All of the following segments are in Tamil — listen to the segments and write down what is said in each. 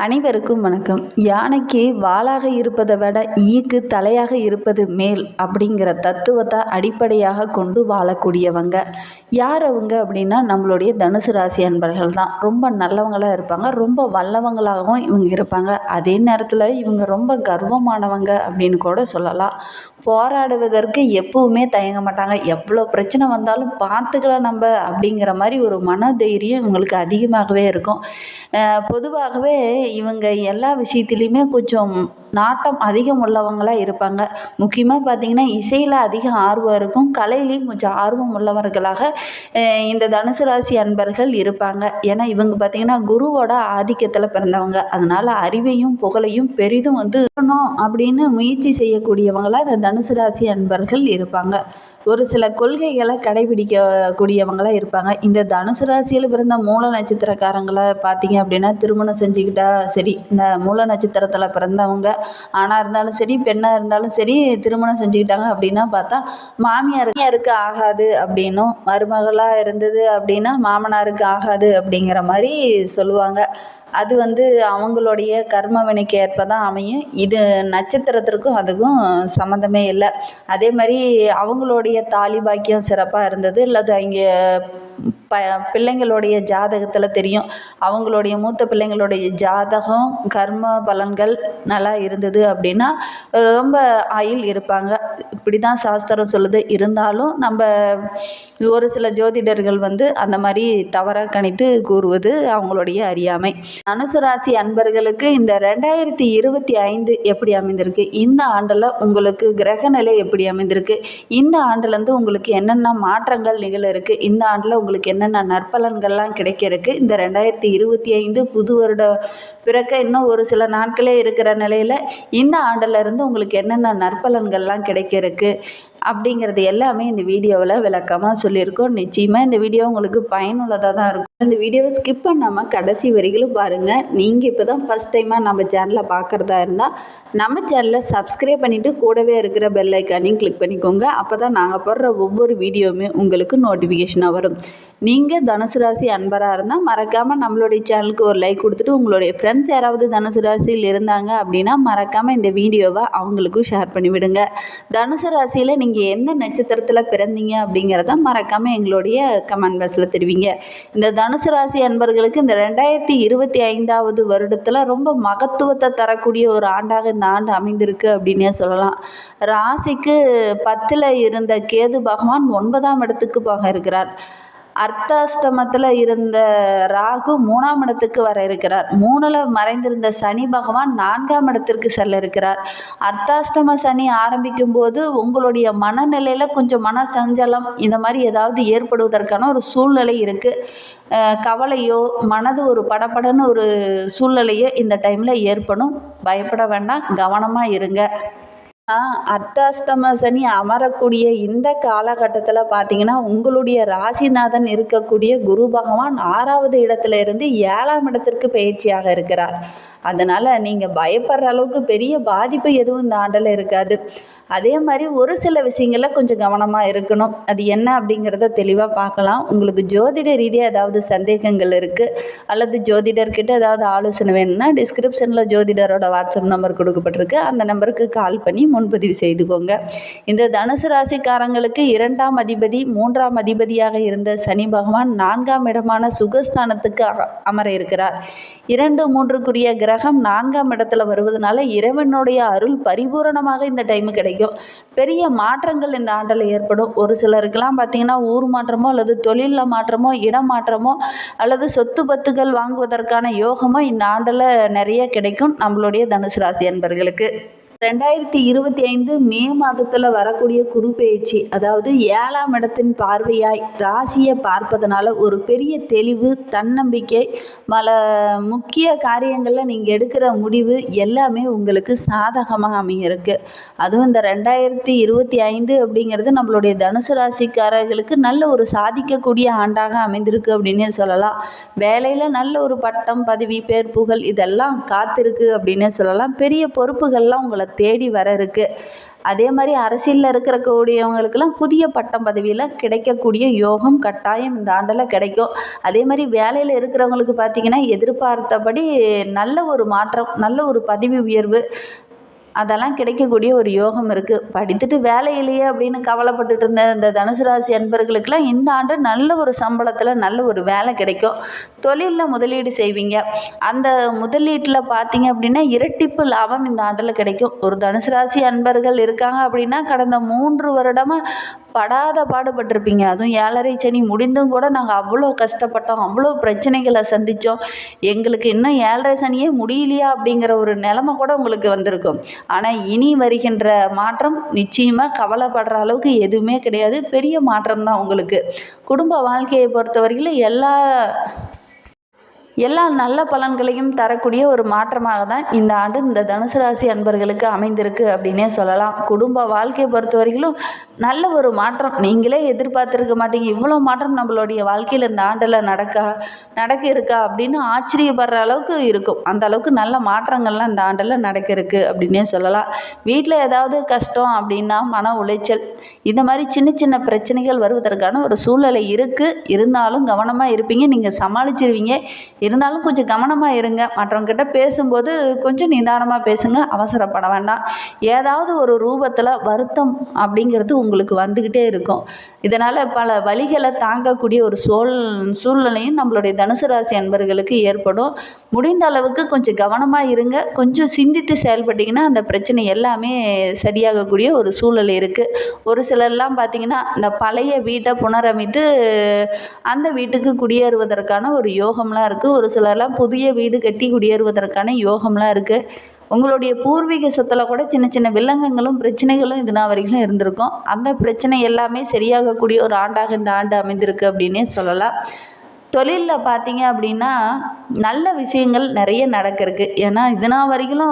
அனைவருக்கும் வணக்கம். யானைக்கு வாலாக இருப்பதை விட ஈக்கு தலையாக இருப்பது மேல் அப்படிங்கிற தத்துவத்தை அடிப்படையாக கொண்டு வாழக்கூடியவங்க யார் அவங்க அப்படின்னா நம்மளுடைய தனுசு ராசி அன்பர்கள் தான். ரொம்ப நல்லவங்களாக இருப்பாங்க, ரொம்ப வல்லவங்களாகவும் இவங்க இருப்பாங்க. அதே நேரத்தில் இவங்க ரொம்ப கர்வமானவங்க அப்படின்னு கூட சொல்லலாம். போராடுவதற்கு எப்பவுமே தயங்க மாட்டாங்க. எவ்வளோ பிரச்சனை வந்தாலும் பார்த்துக்கலாம் நம்ம அப்படிங்கிற மாதிரி ஒரு மனதைரியம் இவங்களுக்கு அதிகமாகவே இருக்கும். பொதுவாகவே இவங்க எல்லா விஷயத்துலையுமே கொஞ்சம் நாட்டம் அதிகம் உள்ளவங்களாக இருப்பாங்க. முக்கியமாக பார்த்திங்கன்னா இசையில் அதிக ஆர்வம் இருக்கும், கலையிலையும் கொஞ்சம் ஆர்வம் உள்ளவர்களாக இந்த தனுசு ராசி அன்பர்கள் இருப்பாங்க. ஏன்னா இவங்க பார்த்திங்கன்னா குருவோட ஆதிக்கத்தில் பிறந்தவங்க. அதனால் அறிவையும் புகழையும் பெரிதும் வரணும் அப்படின்னு முயற்சி செய்யக்கூடியவங்களாக இந்த தனுசு ராசி அன்பர்கள் இருப்பாங்க. ஒரு சில கொள்கைகளை கடைபிடிக்கக்கூடியவங்களாக இருப்பாங்க. இந்த தனுசு ராசியில் பிறந்த மூல நட்சத்திரக்காரங்களை பார்த்தீங்க அப்படின்னா திருமணம் செஞ்சுக்கிட்டா சரி, இந்த மூல நட்சத்திரத்தில் பிறந்தவங்க ஆணாக இருந்தாலும் சரி பெண்ணாக இருந்தாலும் சரி திருமணம் செஞ்சுக்கிட்டாங்க அப்படின்னா பார்த்தா மாமியாருக்கு ஆகாது அப்படின்னும், மருமகளாக இருந்தது அப்படின்னா மாமனாருக்கு ஆகாது அப்படிங்கிற மாதிரி சொல்லுவாங்க. அது அவங்களுடைய கர்ம வினைக்கு ஏற்ப தான் அமையும். இது நட்சத்திரத்திற்கும் அதுக்கும் சம்மந்தமே இல்லை. அதே மாதிரி அவங்களுடைய தாலி பாக்கியம் சிறப்பாக இருந்தது அல்லது அங்கே பிள்ளைங்களுடைய ஜாதகத்தில் தெரியும். அவங்களுடைய மூத்த பிள்ளைங்களுடைய ஜாதகம் கர்ம பலன்கள் நல்லா இருந்தது அப்படின்னா ரொம்ப ஆயுள் இருப்பாங்க. இப்படி தான் சாஸ்திரம் சொல்லுது. இருந்தாலும் நம்ம ஒரு சில ஜோதிடர்கள் அந்த மாதிரி தவறாக கணித்து கூறுவது அவங்களுடைய அறியாமை. தனுசு ராசி அன்பர்களுக்கு இந்த 2025 எப்படி அமைந்திருக்கு, இந்த ஆண்டில் உங்களுக்கு கிரக நிலை எப்படி அமைந்திருக்கு, இந்த ஆண்டுலேருந்து உங்களுக்கு என்னென்ன மாற்றங்கள் நிகழ இருக்குது, இந்த ஆண்டில் உங்களுக்கு என்னென்ன நற்பலன்கள்லாம் கிடைக்க இருக்குது, இந்த 2025 புது வருட பிறக்க இன்னும் ஒரு சில நாட்களே இருக்கிற நிலையில் இந்த ஆண்டிலிருந்து உங்களுக்கு என்னென்ன நற்பலன்கள்லாம் கிடைக்க இருக்குது அப்படிங்கிறது எல்லாமே இந்த வீடியோவில் விளக்கமாக சொல்லியிருக்கோம். நிச்சயமாக இந்த வீடியோ உங்களுக்கு பயனுள்ளதாக தான் இருக்கும். இந்த வீடியோவை ஸ்கிப் பண்ணாமல் கடைசி வரிகளும் பாருங்கள். நீங்கள் இப்போ தான் ஃபஸ்ட் டைமாக நம்ம சேனலை பார்க்குறதா இருந்தால் நம்ம சேனலை சப்ஸ்கிரைப் பண்ணிவிட்டு கூடவே இருக்கிற பெல் ஐக்கானையும் கிளிக் பண்ணிக்கோங்க. அப்போ தான் நாங்கள் போடுற ஒவ்வொரு வீடியோவுமே உங்களுக்கு நோட்டிஃபிகேஷனாக வரும். நீங்கள் தனுசு ராசி அன்பராக இருந்தால் மறக்காமல் நம்மளுடைய சேனலுக்கு ஒரு லைக் கொடுத்துட்டு உங்களுடைய ஃப்ரெண்ட்ஸ் யாராவது தனுசு ராசியில் இருந்தாங்க அப்படின்னா மறக்காமல் இந்த வீடியோவை அவங்களுக்கும் ஷேர் பண்ணிவிடுங்க. தனுசு ராசியில் நீங்கள் எந்த நட்சத்திரத்தில் பிறந்தீங்க அப்படிங்கிறத மறக்காமல் எங்களுடைய கமெண்ட் பாக்ஸில் தெரிவிங்க. இந்த தனுசு ராசி அன்பர்களுக்கு இந்த 2025 வருடத்தில் ரொம்ப மகத்துவத்தை தரக்கூடிய ஒரு ஆண்டாக இந்த ஆண்டு அமைந்திருக்கு அப்படின்னே சொல்லலாம். ராசிக்கு 10ல் இருந்த கேது பகவான் 9ஆம் இடத்துக்கு போக இருக்கிறார். அர்த்தாஷ்டமத்தில் இருந்த ராகு 3ஆம் இடத்துக்கு வர இருக்கிறார். 3ல் மறைந்திருந்த சனி பகவான் 4ஆம் இடத்திற்கு செல்ல இருக்கிறார். அர்த்தாஷ்டம சனி ஆரம்பிக்கும் போது உங்களுடைய மனநிலையில் கொஞ்சம் மன சஞ்சலம் இந்த மாதிரி ஏதாவது ஏற்படுவதற்கான ஒரு சூழ்நிலை இருக்குது. கவலையோ மனது ஒரு படபடன்னு ஒரு சூழ்நிலையோ இந்த டைமில் ஏற்படும். பயப்பட வேண்டாம், கவனமாக இருங்க. அர்த்தாஷ்டம சனி அமரக்கூடிய இந்த காலகட்டத்தில் பார்த்தீங்கன்னா உங்களுடைய ராசிநாதன் இருக்கக்கூடிய குரு பகவான் 6வது இடத்துல இருந்து 7ஆம் இடத்திற்கு பயிற்சியாக இருக்கிறார். அதனால் நீங்கள் பயப்படுற அளவுக்கு பெரிய பாதிப்பு எதுவும் இந்த ஆண்டில் இருக்காது. அதே மாதிரி ஒரு சில விஷயங்களில் கொஞ்சம் கவனமாக இருக்கணும். அது என்ன அப்படிங்கிறத தெளிவாக பார்க்கலாம். உங்களுக்கு ஜோதிட ரீதியாக ஏதாவது சந்தேகங்கள் இருக்குது அல்லது ஜோதிடர்கிட்ட ஏதாவது ஆலோசனை வேணும்னா டிஸ்கிரிப்ஷனில் ஜோதிடரோட வாட்ஸ்அப் நம்பர் கொடுக்கப்பட்டிருக்கு. அந்த நம்பருக்கு கால் பண்ணி முன்பதிவு செய்துக்கோங்க. இந்த தனுசு ராசிக்காரங்களுக்கு 2ஆம் அதிபதி 3ஆம் அதிபதியாக இருந்த சனி பகவான் 4ஆம் இடமான சுகஸ்தானத்துக்கு அமர இருக்கிறார். 2, 3க்குரிய கிரகம் 4ஆம் இடத்துல வருவதனால இறைவனுடைய அருள் பரிபூரணமாக இந்த டைமு கிடைக்கும். பெரிய மாற்றங்கள் இந்த ஆண்டில் ஏற்படும். ஒரு சிலருக்கெல்லாம் பார்த்தீங்கன்னா ஊர் மாற்றமோ அல்லது தொழிலில் மாற்றமோ இடம் மாற்றமோ அல்லது சொத்து பத்துகள் வாங்குவதற்கான யோகமோ இந்த ஆண்டில் நிறைய கிடைக்கும் நம்மளுடைய தனுசு ராசி அன்பர்களுக்கு. 2025 மே மாதத்தில் வரக்கூடிய குரு பெயர்ச்சி, அதாவது 7ஆம் இடத்தின் பார்வையாய் ராசியை பார்ப்பதனால ஒரு பெரிய தெளிவு, தன்னம்பிக்கை, பல முக்கிய காரியங்களில் நீங்கள் எடுக்கிற முடிவு எல்லாமே உங்களுக்கு சாதகமாக அமையிருக்கு. அதுவும் இந்த 2025 அப்படிங்கிறது நம்மளுடைய தனுசு ராசிக்காரர்களுக்கு நல்ல ஒரு சாதிக்கக்கூடிய ஆண்டாக அமைந்திருக்கு அப்படின்னே சொல்லலாம். வேலையில் நல்ல ஒரு பட்டம், பதவி, பேர், புகழ் இதெல்லாம் காத்திருக்கு அப்படின்னே சொல்லலாம். பெரிய பொறுப்புகள்லாம் உங்களை தேடி வர இருக்குது. அதே மாதிரி அரசியலில் இருக்கக்கூடியவங்களுக்கெல்லாம் புதிய பட்டம் பதவியெல்லாம் கிடைக்கக்கூடிய யோகம் கட்டாயம் இந்த ஆண்டில் கிடைக்கும். அதே மாதிரி வேலையில் இருக்கிறவங்களுக்கு பார்த்திங்கன்னா எதிர்பார்த்தபடி நல்ல ஒரு மாற்றம், நல்ல ஒரு பதவி உயர்வு அதெல்லாம் கிடைக்கக்கூடிய ஒரு யோகம் இருக்குது. படித்துட்டு வேலை இல்லையே அப்படின்னு கவலைப்பட்டுட்டு இருந்த இந்த தனுசு ராசி அன்பர்களுக்கெல்லாம் இந்த ஆண்டு நல்ல ஒரு சம்பளத்தில் நல்ல ஒரு வேலை கிடைக்கும். தொழிலில் முதலீடு செய்வீங்க. அந்த முதலீட்டில் பார்த்தீங்க அப்படின்னா இரட்டிப்பு லாபம் இந்த ஆண்டில் கிடைக்கும். ஒரு தனுசு ராசி அன்பர்கள் இருக்காங்க அப்படின்னா கடந்த 3 வருடமாக படாத பாடுபட்டிருப்பீங்க. அதுவும் 7.5 சனி முடிந்தும் கூட நாங்கள் அவ்வளோ கஷ்டப்பட்டோம், அவ்வளோ பிரச்சனைகளை சந்தித்தோம், எங்களுக்கு இன்னும் 7.5 சனியே முடியலையா அப்படிங்கிற ஒரு நிலைமை கூட உங்களுக்கு வந்திருக்கும். ஆனால் இனி வருகின்ற மாற்றம் நிச்சயமாக கவலைப்படுற அளவுக்கு எதுவுமே கிடையாது. பெரிய மாற்றம் தான் உங்களுக்கு. குடும்ப வாழ்க்கையை பொறுத்தவரையில் எல்லா நல்ல பலன்களையும் தரக்கூடிய ஒரு மாற்றமாக தான் இந்த ஆண்டு இந்த தனுசு ராசி அன்பர்களுக்கு அமைந்திருக்கு அப்படின்னே சொல்லலாம். குடும்ப வாழ்க்கையை பொறுத்தவரையிலும் நல்ல ஒரு மாற்றம் நீங்களே எதிர்பார்த்துருக்க மாட்டீங்க. இவ்வளோ மாற்றம் நம்மளுடைய வாழ்க்கையில் இந்த ஆண்டில் நடக்க இருக்கா அப்படின்னு ஆச்சரியப்படுற அளவுக்கு இருக்கும். அந்த அளவுக்கு நல்ல மாற்றங்கள்லாம் இந்த ஆண்டில் நடக்க இருக்கு அப்படின்னே சொல்லலாம். வீட்டில் ஏதாவது கஷ்டம் அப்படின்னா மன உளைச்சல் இந்த மாதிரி சின்ன சின்ன பிரச்சனைகள் வருவதற்கான ஒரு சூழ்நிலை இருக்குது. இருந்தாலும் கவனமாக இருப்பீங்க, நீங்கள் சமாளிச்சிருவீங்க. இருந்தாலும் கொஞ்சம் கவனமாக இருங்க. மற்றவங்ககிட்ட பேசும்போது கொஞ்சம் நிதானமாக பேசுங்க, அவசரப்பட வேண்டாம். ஏதாவது ஒரு ரூபத்தில் வருத்தம் அப்படிங்கிறது உங்களுக்கு வந்துக்கிட்டே இருக்கும். இதனால் பல வழிகளை தாங்கக்கூடிய ஒரு சூழ்நிலையும் நம்மளுடைய தனுசு ராசி அன்பர்களுக்கு ஏற்படும். முடிந்த அளவுக்கு கொஞ்சம் கவனமாக இருங்க. கொஞ்சம் சிந்தித்து செயல்பட்டிங்கன்னா அந்த பிரச்சனை எல்லாமே சரியாகக்கூடிய ஒரு சூழ்நிலை இருக்குது. ஒரு சிலர்லாம் பார்த்திங்கன்னா இந்த பழைய வீட்டை புனரமைத்து அந்த வீட்டுக்கு குடியேறுவதற்கான ஒரு யோகம்லாம் இருக்குது. ஒரு சிலர்லாம் புதிய வீடு கட்டி குடியேறுவதற்கான யோகம்லாம் இருக்குது. உங்களுடைய பூர்வீக சொத்தில் கூட சின்ன சின்ன வில்லங்கங்களும் பிரச்சனைகளும் இது நாள் வரைக்கும் இருந்திருக்கும். அந்த பிரச்சனை எல்லாமே சரியாகக்கூடிய ஒரு ஆண்டாக இந்த ஆண்டு அமைந்திருக்கு அப்படின்னே சொல்லலாம். தொழிலில் பார்த்தீங்க அப்படின்னா நல்ல விஷயங்கள் நிறைய நடக்கிறதுக்கு. ஏன்னா இது நாள் வரைக்கும்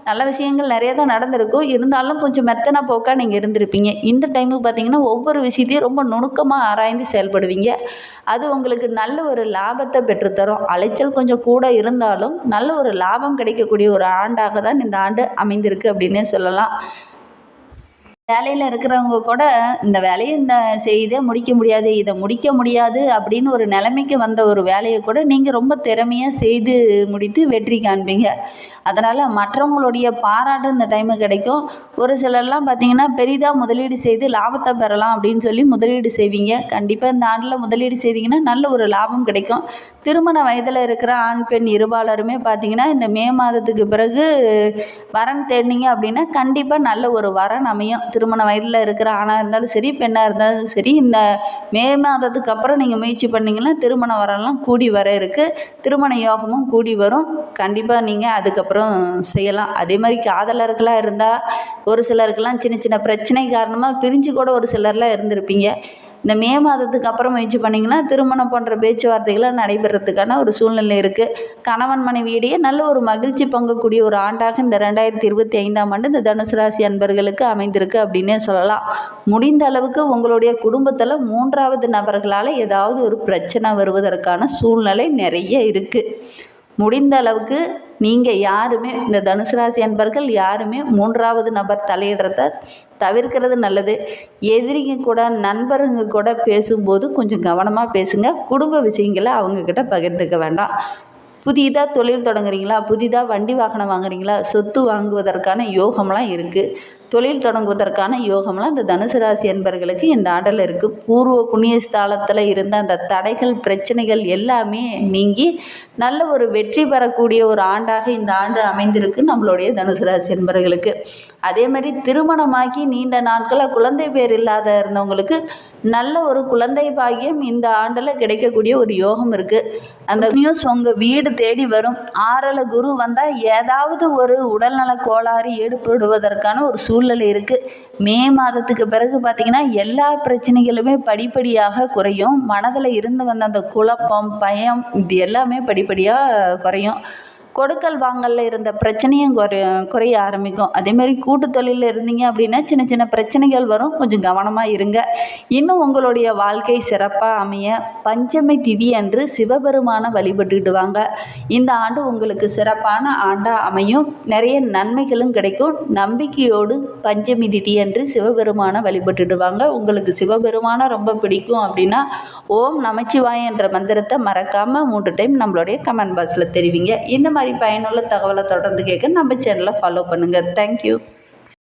நல்ல விஷயங்கள் நிறைய தான் நடந்திருக்கும். இருந்தாலும் கொஞ்சம் மெத்தன போக்காக நீங்கள் இருந்திருப்பீங்க. இந்த டைமுக்கு பார்த்தீங்கன்னா ஒவ்வொரு விஷயத்தையும் ரொம்ப நுணுக்கமாக ஆராய்ந்து செயல்படுவீங்க. அது உங்களுக்கு நல்ல ஒரு லாபத்தை பெற்றுத்தரும். அலைச்சல் கொஞ்சம் கூட இருந்தாலும் நல்ல ஒரு லாபம் கிடைக்கக்கூடிய ஒரு ஆண்டாக தான் இந்த ஆண்டு அமைந்திருக்கு அப்படின்னே சொல்லலாம். வேலையில் இருக்கிறவங்க கூட இந்த வேலையை செய்தே முடிக்க முடியாது, இதை முடிக்க முடியாது அப்படின்னு ஒரு நிலைமைக்கு வந்த ஒரு வேலையை கூட நீங்கள் ரொம்ப திறமையாக செய்து முடித்து வெற்றி காண்பீங்க. அதனால் மற்றவங்களுடைய பாராட்டு இந்த டைமு கிடைக்கும். ஒரு சிலர்லாம் பார்த்திங்கன்னா பெரிதாக முதலீடு செய்து லாபத்தை பெறலாம் அப்படின்னு சொல்லி முதலீடு செய்வீங்க. கண்டிப்பாக இந்த ஆண்டில் முதலீடு செய்தீங்கன்னா நல்ல ஒரு லாபம் கிடைக்கும். திருமண வயதில் இருக்கிற ஆண் பெண் இருபாலருமே பார்த்திங்கன்னா இந்த மே மாதத்துக்கு பிறகு வரன் தேடினீங்க அப்படின்னா கண்டிப்பாக நல்ல ஒரு வரன் அமையும். திருமண வயதில் இருக்கிற ஆணாக இருந்தாலும் சரி, பெண்ணாக இருந்தாலும் சரி, இந்த மே மாதத்துக்கு அப்புறம் நீங்கள் முயற்சி பண்ணிங்கன்னா திருமண வரலாம் கூடி வர இருக்குது. திருமண யோகமும் கூடி வரும். கண்டிப்பாக நீங்கள் அதுக்கப்புறம் செய்யலாம். அதே மாதிரி காதலர்களாக இருந்தால் ஒரு சிலருக்கெல்லாம் சின்ன சின்ன பிரச்சனை காரணமாக பிரிஞ்சு கூட ஒரு சிலர்லாம் இருந்திருப்பீங்க. இந்த மே மாதத்துக்கு அப்புறம் முயற்சி பண்ணிங்கன்னா திருமணம் போன்ற பேச்சுவார்த்தைகளை நடைபெறத்துக்கான ஒரு சூழ்நிலை இருக்குது. கணவன் மனைவியிடையே நல்ல ஒரு மகிழ்ச்சி பங்கக்கூடிய ஒரு ஆண்டாக இந்த 2025ஆம் ஆண்டு இந்த தனுசு ராசி அன்பர்களுக்கு அமைந்திருக்கு அப்படின்னே சொல்லலாம். முடிந்த அளவுக்கு உங்களுடைய குடும்பத்தில் 3வது நபர்களால் ஏதாவது ஒரு பிரச்சனை வருவதற்கான சூழ்நிலை நிறைய இருக்குது. முடிந்த அளவுக்கு நீங்கள் யாருமே இந்த தனுசு ராசி அன்பர்கள் யாருமே 3வது நபர் தலையிடுறத தவிர்க்கிறது நல்லது. எதிரிங்க கூட நண்பருங்க கூட பேசும்போது கொஞ்சம் கவனமாக பேசுங்க. குடும்ப விஷயங்களை அவங்கக்கிட்ட பகிர்ந்துக்க வேண்டாம். புதிதாக தொழில் தொடங்குறீங்களா, புதிதாக வண்டி வாகனம் வாங்குறீங்களா, சொத்து வாங்குவதற்கான யோகம்லாம் இருக்குது. தொழில் தொடங்குவதற்கான யோகம்லாம் இந்த தனுசு ராசி என்பர்களுக்கு இந்த ஆண்டில் இருக்குது. பூர்வ புண்ணிய ஸ்தானத்தில் இருந்த அந்த தடைகள் பிரச்சனைகள் எல்லாமே நீங்கி நல்ல ஒரு வெற்றி பெறக்கூடிய ஒரு ஆண்டாக இந்த ஆண்டு அமைந்திருக்கு நம்மளுடைய தனுசு ராசி என்பர்களுக்கு. அதே மாதிரி திருமணமாகி நீண்ட நாட்களில் குழந்தை பேர் இல்லாத இருந்தவங்களுக்கு நல்ல ஒரு குழந்தை பாக்கியம் இந்த ஆண்டில் கிடைக்கக்கூடிய ஒரு யோகம் இருக்குது. அந்த நியூஸ் உங்கள் வீடு தேடி வரும். 6ல் குரு வந்தால் ஏதாவது ஒரு உடல்நல கோளாறு ஏற்படுவதற்கான ஒரு சூழ்நிலை இருக்குது. மே மாதத்துக்கு பிறகு பார்த்திங்கன்னா எல்லா பிரச்சனைகளுமே படிப்படியாக குறையும். மனதில் இருந்து வந்த அந்த குழப்பம், பயம் இது எல்லாமே படிப்படியாக குறையும். கொடுக்கல் வாங்கலில் இருந்த பிரச்சனையும் குறைய ஆரம்பிக்கும். அதேமாதிரி கூட்டு தொழிலில் இருந்தீங்க அப்படின்னா சின்ன சின்ன பிரச்சனைகள் வரும், கொஞ்சம் கவனமாக இருங்க. இன்னும் உங்களுடைய வாழ்க்கை சிறப்பாக அமைய பஞ்சமி திதி அன்று சிவபெருமானை வழிபட்டுக்கிட்டு வாங்க. இந்த ஆண்டு உங்களுக்கு சிறப்பான ஆண்டாக அமையும், நிறைய நன்மைகளும் கிடைக்கும். நம்பிக்கையோடு பஞ்சமி திதி அன்று சிவபெருமானை வழிபட்டுட்டு வாங்க. உங்களுக்கு சிவபெருமானை ரொம்ப பிடிக்கும் அப்படின்னா ஓம் நமச்சிவாய என்ற மந்திரத்தை மறக்காமல் 3 டைம் நம்மளுடைய கமெண்ட் பாக்ஸில் தெரிவிங்க. இந்த மாதிரி பயனுள்ள தகவலை தொடர்ந்து கேட்க நம்ம சேனலை ஃபாலோ பண்ணுங்கள். தேங்க்யூ.